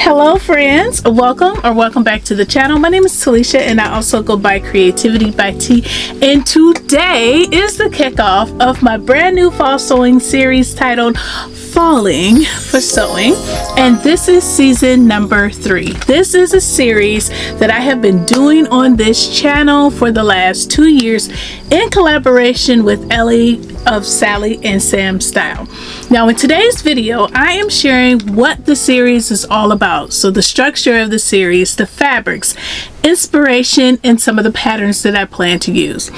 Hello friends, welcome back to the channel. My name is Talisha and I also go by CreativiTeeByT, and today is the kickoff of my brand new fall sewing series titled Falling for Sewing, and this is season number 3. This is a series that I have been doing on this channel for the last 2 years in collaboration with Ellie of Sally and Sam Style. Now in today's video I am sharing what the series is all about, so the structure of the series, the fabrics, inspiration, and some of the patterns that I plan to use.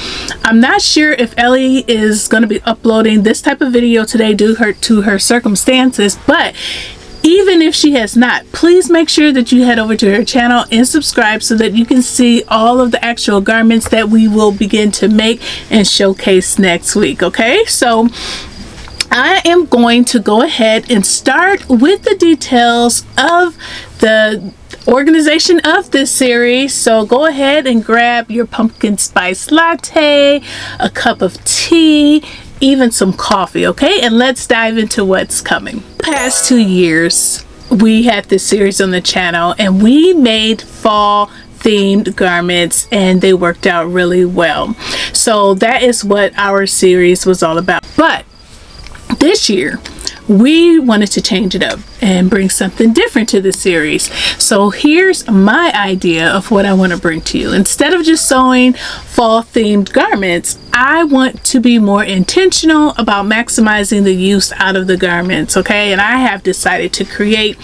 I'm not sure if Ellie is going to be uploading this type of video today due to her circumstances, but even if she has not, please make sure that you head over to her channel and subscribe so that you can see all of the actual garments that we will begin to make and showcase next week. Okay, so I am going to go ahead and start with the details of the organization of this series. So go ahead and grab your pumpkin spice latte, a cup of tea, even some coffee, okay? And let's dive into what's coming. Past 2 years we had this series on the channel and we made fall themed garments and they worked out really well. So that is what our series was all about. But this year we wanted to change it up and bring something different to the series. So here's my idea of what I want to bring to you. Instead of just sewing fall themed garments, I want to be more intentional about maximizing the use out of the garments, okay? And I have decided to create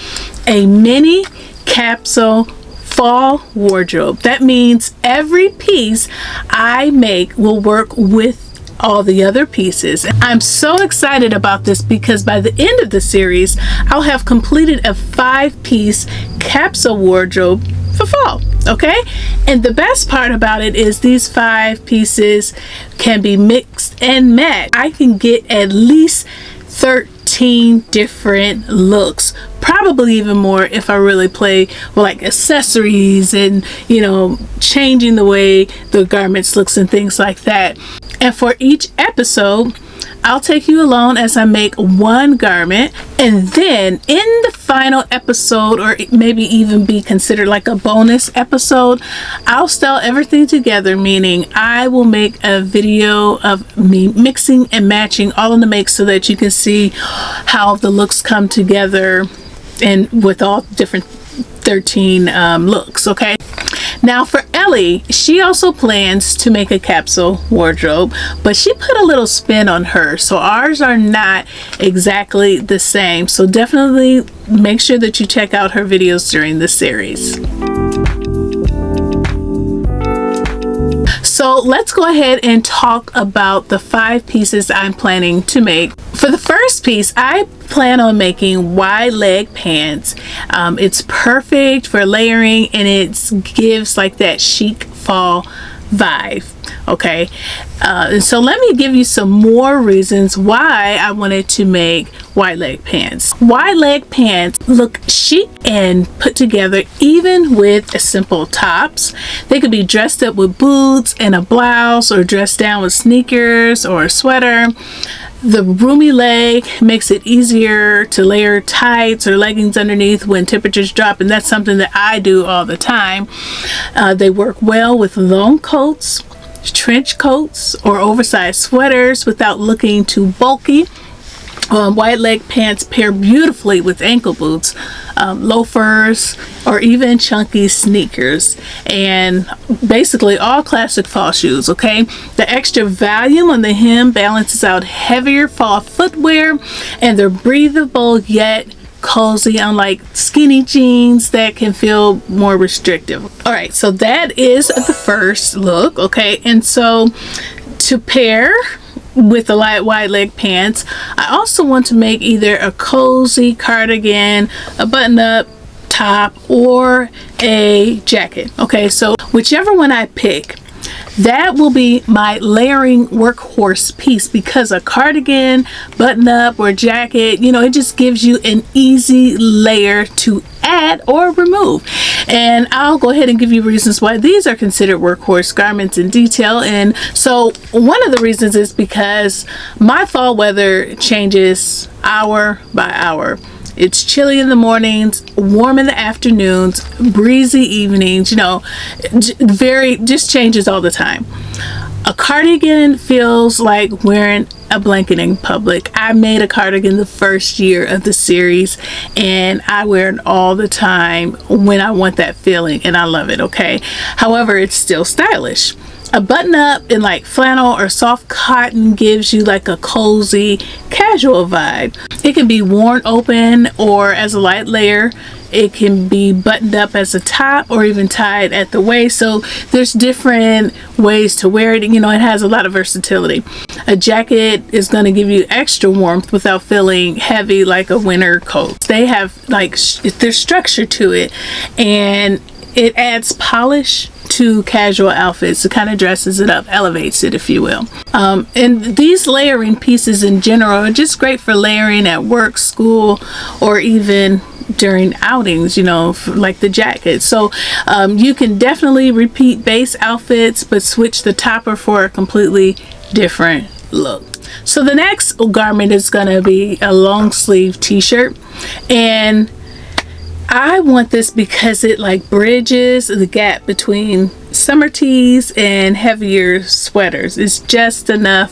a mini capsule fall wardrobe. That means every piece I make will work with all the other pieces. I'm so excited about this because by the end of the series I'll have completed a 5-piece capsule wardrobe for fall, okay? And the best part about it is these 5 pieces can be mixed and matched. I can get at least 13 different looks, probably even more if I really play with like accessories and, you know, changing the way the garments looks and things like that. And for each episode I'll take you along as I make one garment, and then in the final episode, or maybe even be considered like a bonus episode, I'll style everything together, meaning I will make a video of me mixing and matching all of the makes so that you can see how the looks come together and with all different 13 looks, okay? Now for Ellie, she also plans to make a capsule wardrobe, but she put a little spin on hers, so ours are not exactly the same. So definitely make sure that you check out her videos during this series. So let's go ahead and talk about the 5 pieces I'm planning to make. For the first piece, I plan on making wide leg pants. It's perfect for layering and it gives like that chic fall vibe, okay? And so let me give you some more reasons why I wanted to make wide leg pants. Wide leg pants look chic and put together even with simple tops. They could be dressed up with boots and a blouse, or dressed down with sneakers or a sweater. The roomy leg makes it easier to layer tights or leggings underneath when temperatures drop, and that's something that I do all the time. They work well with long coats, trench coats, or oversized sweaters without looking too bulky. Wide leg pants pair beautifully with ankle boots, loafers, or even chunky sneakers, and basically all classic fall shoes, okay? The extra volume on the hem balances out heavier fall footwear, and they're breathable yet cozy, unlike skinny jeans that can feel more restrictive. All right, so that is the first look, okay? And so to pair with the light wide leg pants, I also want to make either a cozy cardigan, a button-up top, or a jacket, okay? So whichever one I pick, that will be my layering workhorse piece, because a cardigan, button up, or jacket, you know, it just gives you an easy layer to add or remove. And I'll go ahead and give you reasons why these are considered workhorse garments in detail. And so one of the reasons is because my fall weather changes hour by hour. It's chilly in the mornings, warm in the afternoons, breezy evenings, you know, just changes all the time. A cardigan feels like wearing a blanket in public. I made a cardigan the first year of the series, and I wear it all the time when I want that feeling, and I love it, okay? However, it's still stylish. A button up in like flannel or soft cotton gives you like a cozy, casual vibe. It can be worn open or as a light layer. It can be buttoned up as a top or even tied at the waist. So there's different ways to wear it. You know, it has a lot of versatility. A jacket is going to give you extra warmth without feeling heavy like a winter coat. They have like, there's structure to it, and it adds polish to casual outfits. It kind of dresses it up, elevates it, if you will. And these layering pieces in general are just great for layering at work, school, or even during outings, you know, like the jacket. So you can definitely repeat base outfits, but switch the topper for a completely different look. So the next garment is going to be a long sleeve t-shirt, and I want this because it like bridges the gap between summer tees and heavier sweaters. It's just enough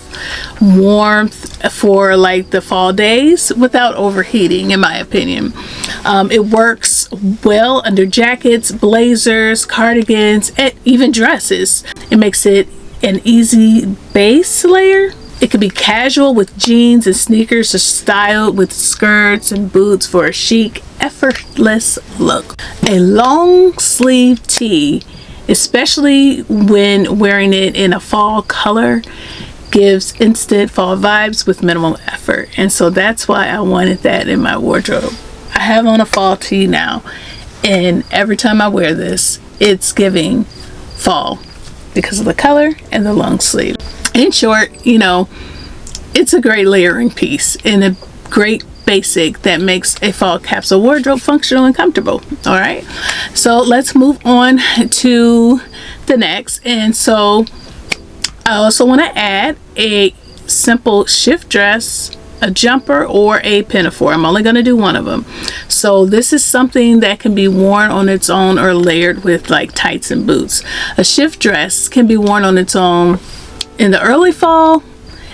warmth for like the fall days without overheating, in my opinion. It works well under jackets, blazers, cardigans, and even dresses. It makes it an easy base layer. It could be casual with jeans and sneakers, or styled with skirts and boots for a chic, effortless look. A long sleeve tee, especially when wearing it in a fall color, gives instant fall vibes with minimal effort. And so that's why I wanted that in my wardrobe. I have on a fall tee now, and every time I wear this, it's giving fall because of the color and the long sleeve. In short, you know, it's a great layering piece and a great basic that makes a fall capsule wardrobe functional and comfortable. All right, so let's move on to the next. And so I also want to add a simple shift dress, a jumper, or a pinafore. I'm only going to do one of them. So this is something that can be worn on its own or layered with like tights and boots. A shift dress can be worn on its own in the early fall,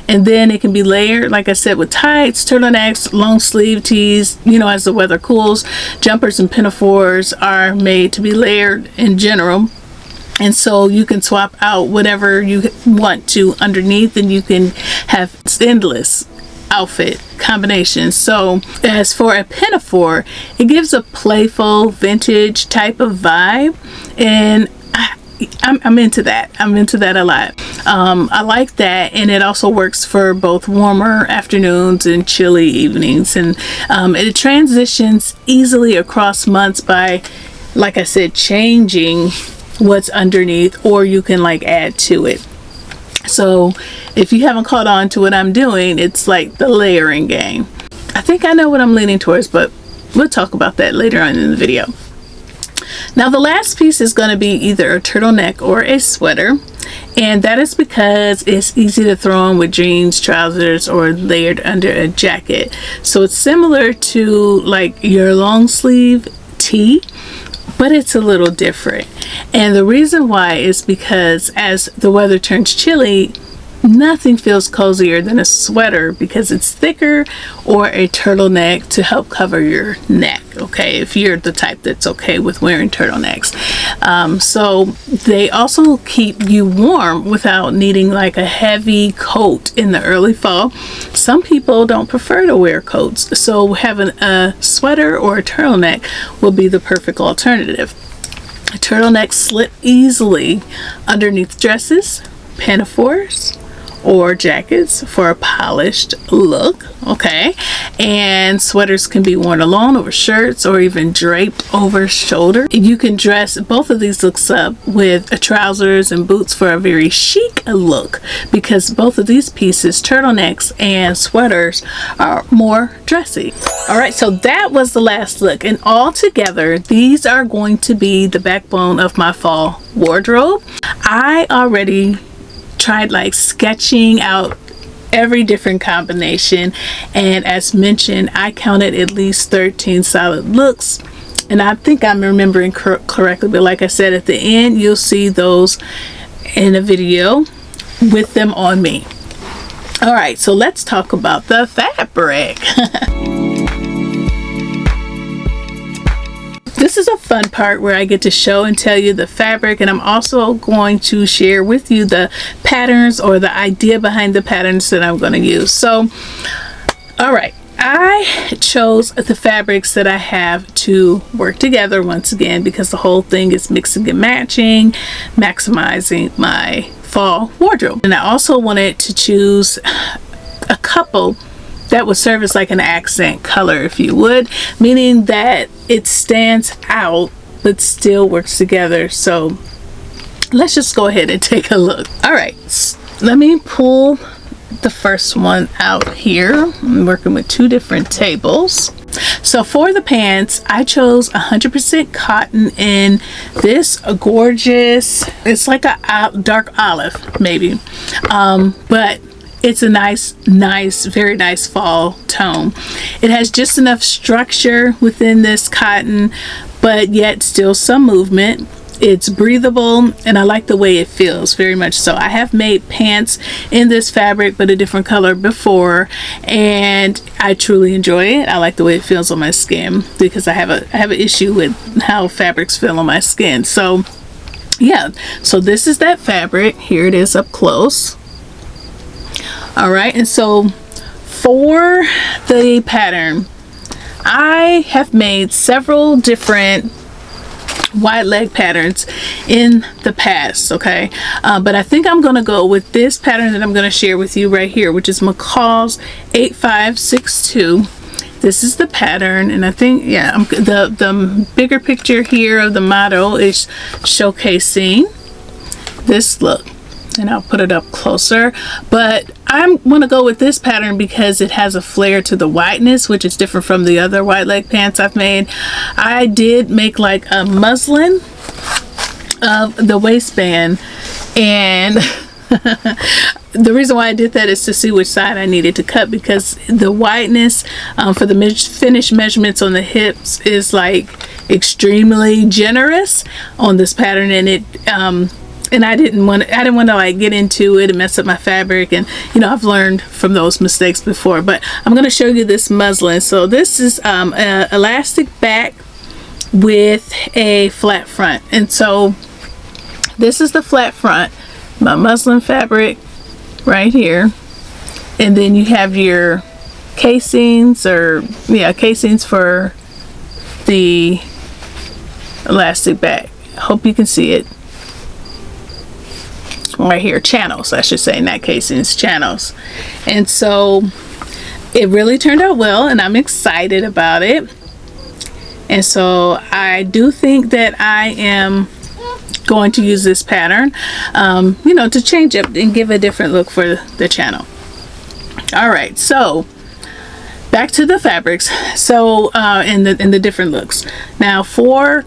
and then it can be layered, like I said, with tights, turtlenecks, long sleeve tees, you know, as the weather cools. Jumpers and pinafores are made to be layered in general, and so you can swap out whatever you want to underneath, and you can have endless outfit combinations. So as for a pinafore, it gives a playful vintage type of vibe, and I'm into that. I'm into that a lot. I like that, and it also works for both warmer afternoons and chilly evenings, and it transitions easily across months by, like I said, changing what's underneath, or you can like add to it. So if you haven't caught on to what I'm doing, it's like the layering game. I think I know what I'm leaning towards, but we'll talk about that later on in the video. Now the last piece is going to be either a turtleneck or a sweater, and that is because it's easy to throw on with jeans, trousers, or layered under a jacket. So it's similar to like your long sleeve tee, but it's a little different. And the reason why is because as the weather turns chilly, nothing feels cozier than a sweater because it's thicker, or a turtleneck to help cover your neck, okay, if you're the type that's okay with wearing turtlenecks. So they also keep you warm without needing like a heavy coat in the early fall. Some people don't prefer to wear coats, so having a sweater or a turtleneck will be the perfect alternative. Turtlenecks slip easily underneath dresses, pinafores, or jackets for a polished look, okay? And sweaters can be worn alone over shirts or even draped over shoulder. You can dress both of these looks up with trousers and boots for a very chic look, because both of these pieces, turtlenecks and sweaters, are more dressy. All right, so that was the last look, and all together these are going to be the backbone of my fall wardrobe. I already tried like sketching out every different combination. And as mentioned, I counted at least 13 solid looks, and I think I'm remembering correctly, but like I said, at the end you'll see those in a video with them on me. All right, so let's talk about the fabric. This is a fun part where I get to show and tell you the fabric, and I'm also going to share with you the patterns or the idea behind the patterns that I'm going to use. So, all right, I chose the fabrics that I have to work together once again, because the whole thing is mixing and matching, maximizing my fall wardrobe. And I also wanted to choose a couple that would serve as like an accent color, if you would, meaning that it stands out but still works together. So let's just go ahead and take a look. All right, let me pull the first one out here. I'm working with two different tables. So for the pants, I chose 100% cotton in this gorgeous, it's like a dark olive maybe, but it's a nice, very nice fall tone. It has just enough structure within this cotton, but yet still some movement. It's breathable, and I like the way it feels very much so. I have made pants in this fabric but a different color before, and I truly enjoy it. I like the way it feels on my skin, because I have an issue with how fabrics feel on my skin. So yeah, so this is that fabric. Here it is up close. All right, and so for the pattern, I have made several different wide leg patterns in the past, okay, but I think I'm gonna go with this pattern that I'm gonna share with you right here, which is McCall's 8562. This is the pattern, and I think, yeah, the bigger picture here of the model is showcasing this look, and I'll put it up closer. But I'm gonna go with this pattern because it has a flare to the wideness, which is different from the other wide leg pants I've made. I did make like a muslin of the waistband, and the reason why I did that is to see which side I needed to cut, because the wideness for the finished measurements on the hips is like extremely generous on this pattern, and it and I didn't want to like get into it and mess up my fabric, and you know, I've learned from those mistakes before. But I'm going to show you this muslin. So this is an elastic back with a flat front, and so this is the flat front, my muslin fabric right here, and then you have your casings, or yeah, casings for the elastic back. I hope you can see it right here. Channels, I should say, not casings, channels. And so it really turned out well, and I'm excited about it. And so I do think that I am going to use this pattern, you know, to change up and give a different look for the channel. All right, so back to the fabrics. So in the different looks. Now for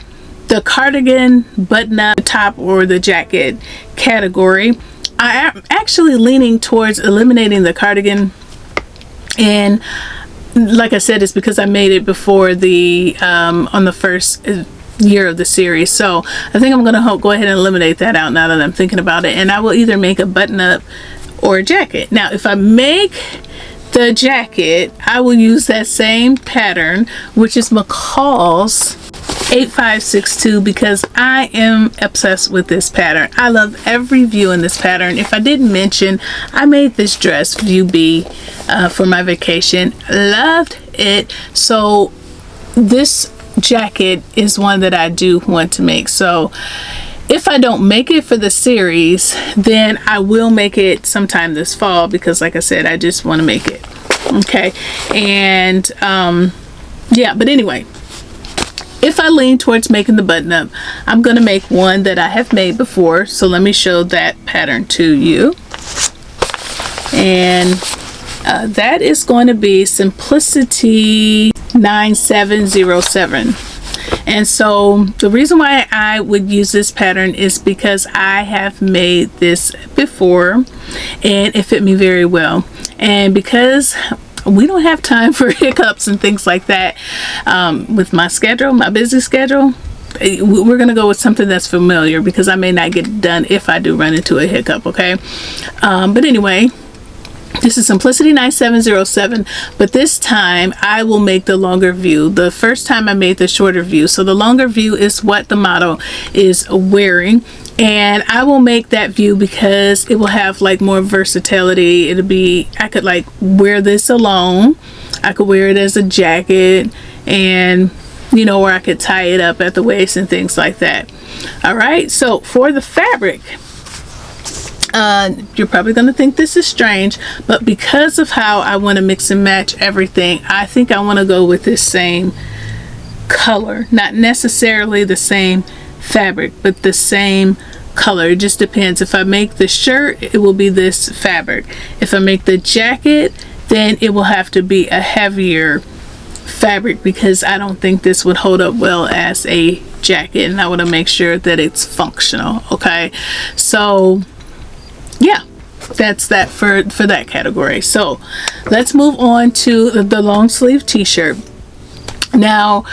the cardigan, button-up, top, or the jacket category, I am actually leaning towards eliminating the cardigan, and like I said, it's because I made it before the on the first year of the series. So I think I'm gonna go ahead and eliminate that out now that I'm thinking about it, and I will either make a button-up or a jacket. Now if I make the jacket, I will use that same pattern, which is McCall's 8562, because I am obsessed with this pattern. I love every view in this pattern. If I didn't mention, I made this dress view B for my vacation. Loved it. So this jacket is one that I do want to make. So if I don't make it for the series, then I will make it sometime this fall, because like I said, I just want to make it. Okay, and yeah, but anyway, if I lean towards making the button up, I'm going to make one that I have made before. So let me show that pattern to you. And that is going to be Simplicity 9707. And so the reason why I would use this pattern is because I have made this before and it fit me very well. And because we don't have time for hiccups and things like that, with my schedule, my busy schedule, we're gonna go with something that's familiar, because I may not get it done if I do run into a hiccup. Okay, but anyway, this is Simplicity 9707, but this time I will make the longer view. The first time I made the shorter view, so the longer view is what the model is wearing, and I will make that view because it will have like more versatility. It'll be, I could like wear this alone, I could wear it as a jacket, and you know, or I could tie it up at the waist and things like that. All right, so for the fabric, you're probably going to think this is strange, but because of how I want to mix and match everything, I think I want to go with this same color. Not necessarily the same fabric, but the same color. It just depends. If I make the shirt, it will be this fabric. If I make the jacket, then it will have to be a heavier fabric, because I don't think this would hold up well as a jacket, and I want to make sure that it's functional. Okay, so yeah, that's that for that category. So let's move on to the long sleeve t-shirt. Now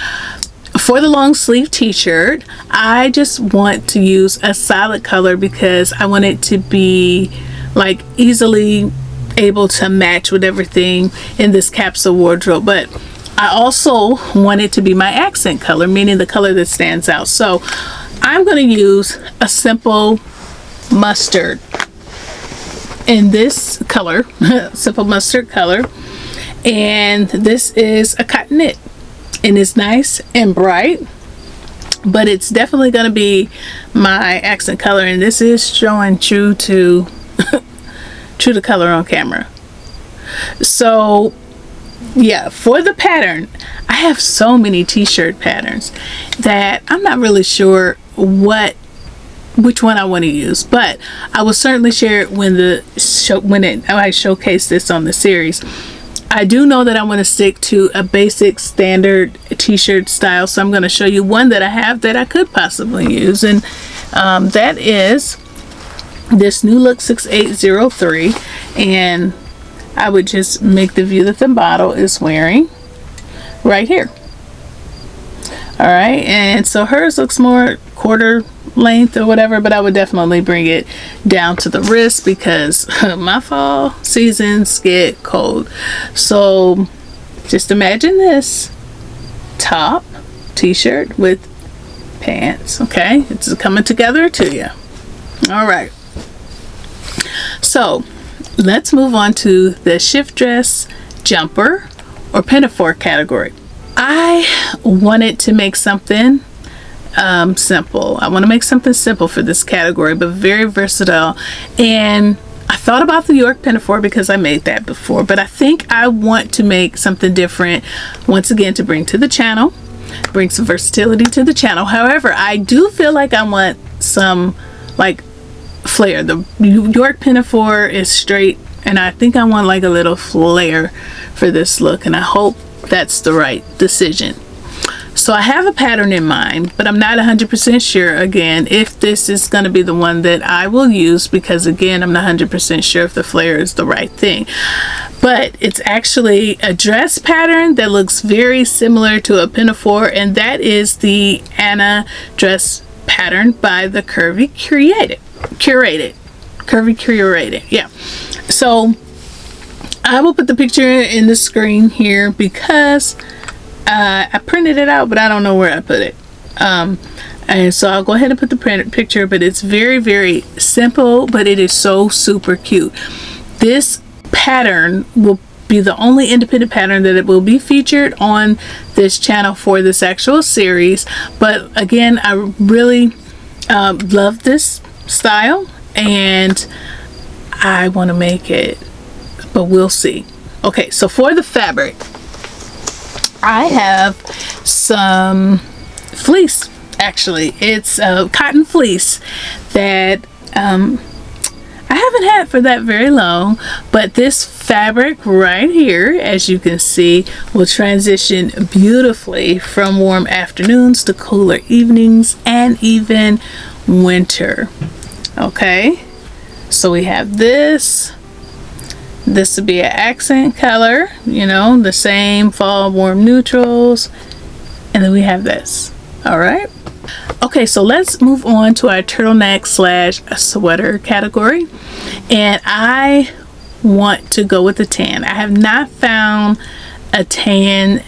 for the long sleeve t-shirt, I just want to use a solid color because I want it to be like easily able to match with everything in this capsule wardrobe, but I also want it to be my accent color, meaning the color that stands out. So I'm going to use a simple mustard in this color, simple mustard color, and this is a cotton knit, and it's nice and bright, but it's definitely going to be my accent color, and this is showing true to true to color on camera. So yeah, for the pattern, I have so many t-shirt patterns that I'm not really sure which one I want to use, but I will certainly share it when I showcase this on the series. I do know that I want to stick to a basic standard t-shirt style, so I'm going to show you one that I have that I could possibly use, and that is this New Look 6803, and I would just make the view that the model is wearing right here. All right, and so hers looks more quarter length or whatever, but I would definitely bring it down to the wrist because my fall seasons get cold. So just imagine this top t-shirt with pants. Okay, it's coming together to you. All right, so let's move on to the shift dress, jumper, or pinafore category. I wanted to make something simple. I want to make something simple for this category, but very versatile. And I thought about the York pinafore because I made that before, but I think I want to make something different once again to bring to the channel, bring some versatility to the channel. However, I do feel like I want some like flair. The York pinafore is straight, and I think I want like a little flair for this look, and I hope that's the right decision. So I have a pattern in mind, but I'm not 100% sure again if this is going to be the one that I will use, because again I'm not 100% sure if the flare is the right thing. But it's actually a dress pattern that looks very similar to a pinafore, and that is the Anna dress pattern by the CreativiTeeByT. Yeah, so I will put the picture in the screen here because I printed it out, but I don't know where I put it. And so I'll go ahead and put the printed picture, but it's very, very simple, but it is so super cute. This pattern will be the only independent pattern that it will be featured on this channel for this actual series. But again, I really love this style and I want to make it, but we'll see. Okay, so for the fabric, I have some fleece. Actually, it's cotton fleece that I haven't had for that very long, but this fabric right here, as you can see, will transition beautifully from warm afternoons to cooler evenings and even winter. Okay, so we have this This would be an accent color, you know, the same fall warm neutrals. And then we have this. All right. Okay, so let's move on to our turtleneck slash sweater category. And I want to go with the tan. I have not found a tan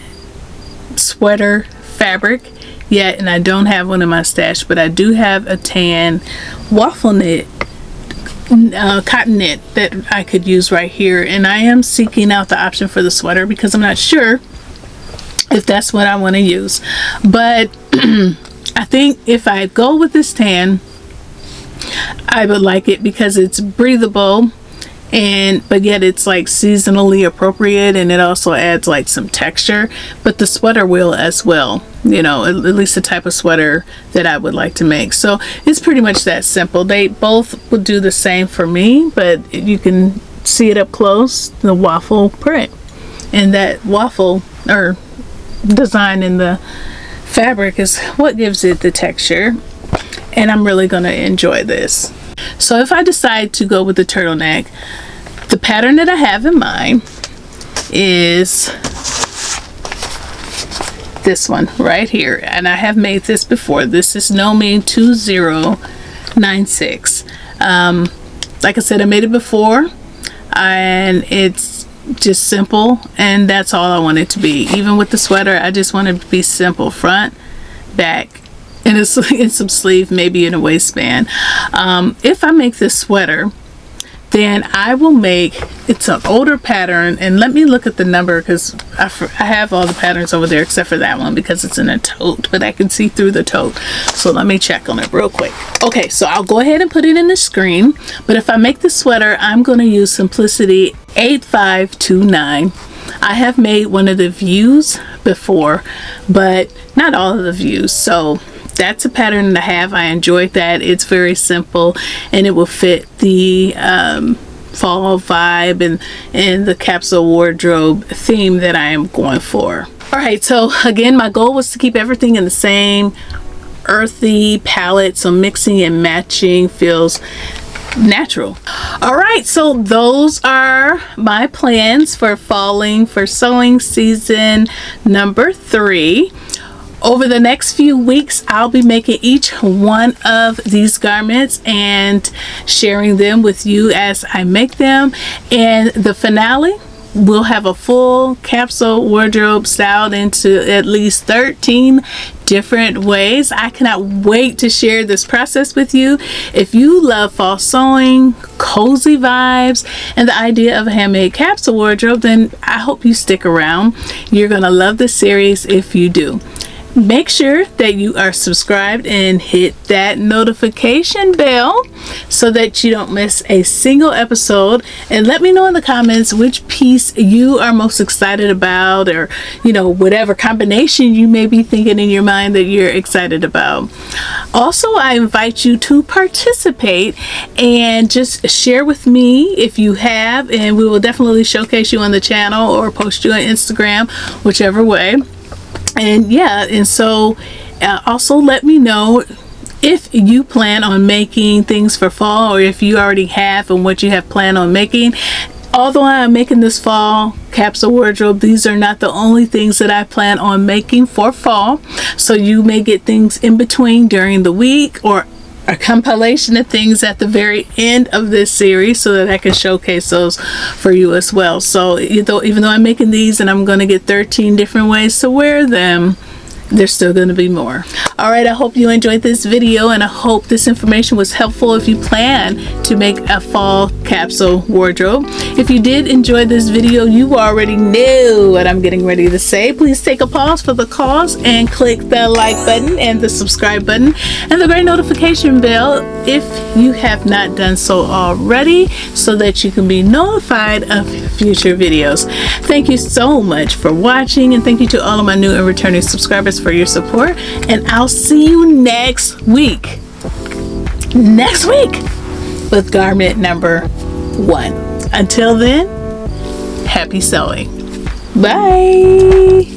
sweater fabric yet, and I don't have one in my stash, but I do have a tan waffle knit cotton knit that I could use right here, and I am seeking out the option for the sweater because I'm not sure if that's what I want to use. But I think if I go with this tan, I would like it because it's breathable, but yet it's like seasonally appropriate, and it also adds like some texture. But the sweater will as well, you know, at least the type of sweater that I would like to make. So it's pretty much that simple. They both would do the same for me, but you can see it up close, the waffle print, and that waffle or design in the fabric is what gives it the texture, and I'm really going to enjoy this. So if I decide to go with the turtleneck, the pattern that I have in mind is this one right here, and I have made this before. This is No Mean 2096. Like I said, I made it before, and it's just simple, and that's all I want it to be. Even with the sweater, I just want it to be simple, front, back, and it's in some sleeve, maybe in a waistband. If I make this sweater, then I will make, it's an older pattern, and let me look at the number because I have all the patterns over there except for that one because it's in a tote, but I can see through the tote. So let me check on it real quick. Okay, so I'll go ahead and put it in the screen, but if I make the sweater, I'm going to use Simplicity 8529. I have made one of the views before, but not all of the views, so that's a pattern that I have. I enjoyed that. It's very simple, and it will fit the fall vibe and the capsule wardrobe theme that I am going for. All right, so again, my goal was to keep everything in the same earthy palette, so mixing and matching feels natural. All right, so those are my plans for falling for sewing season number 3. Over the next few weeks, I'll be making each one of these garments and sharing them with you as I make them. And the finale, we'll have a full capsule wardrobe styled into at least 13 different ways. I cannot wait to share this process with you. If you love fall sewing, cozy vibes, and the idea of a handmade capsule wardrobe, then I hope you stick around. You're gonna love this series if you do. Make sure that you are subscribed and hit that notification bell so that you don't miss a single episode. And let me know in the comments which piece you are most excited about, or you know, whatever combination you may be thinking in your mind that you're excited about. Also, I invite you to participate and just share with me if you have, and we will definitely showcase you on the channel or post you on Instagram, whichever way. And yeah, and so also let me know if you plan on making things for fall, or if you already have and what you have planned on making. Although I'm making this fall capsule wardrobe, these are not the only things that I plan on making for fall. So you may get things in between during the week, or a compilation of things at the very end of this series so that I can showcase those for you as well. So even though I'm making these and I'm going to get 13 different ways to wear them, there's still going to be more. All right, I hope you enjoyed this video, and I hope this information was helpful if you plan to make a fall capsule wardrobe. If you did enjoy this video, you already know what I'm getting ready to say. Please take a pause for the cause and click the like button and the subscribe button and the great notification bell if you have not done so already, so that you can be notified of future videos. Thank you so much for watching, and thank you to all of my new and returning subscribers for your support, and I'll see you next week with garment number 1. Until then, happy sewing. Bye.